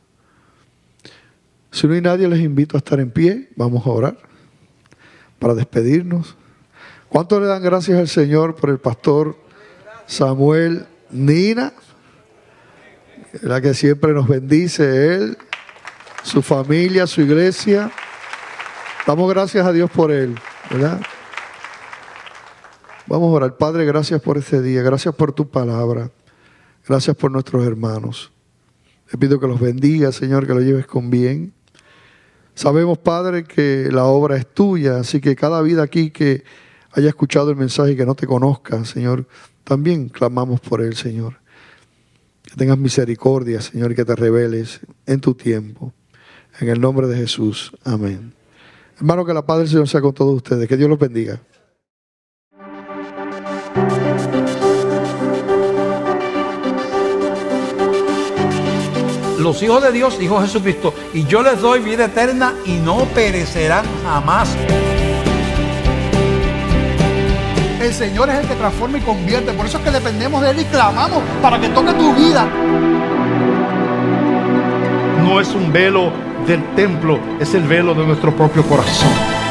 Si no hay nadie, les invito a estar en pie. Vamos a orar para despedirnos. ¿Cuánto le dan gracias al Señor por el pastor Samuel Nina? La que siempre nos bendice él, su familia, su iglesia. Damos gracias a Dios por él, ¿verdad? Vamos a orar. Padre, gracias por este día. Gracias por tu palabra. Gracias por nuestros hermanos. Te pido que los bendiga, Señor, que los lleves con bien. Sabemos, Padre, que la obra es tuya, así que cada vida aquí que haya escuchado el mensaje y que no te conozca, Señor, también clamamos por él, Señor. Que tengas misericordia, Señor, y que te reveles en tu tiempo. En el nombre de Jesús. Amén. Hermano, que la paz del Señor sea con todos ustedes. Que Dios los bendiga. Los hijos de Dios, dijo Jesucristo, y yo les doy vida eterna y no perecerán jamás. El Señor es el que transforma y convierte. Por eso es que dependemos de Él y clamamos para que toque tu vida. No es un velo del templo, es el velo de nuestro propio corazón.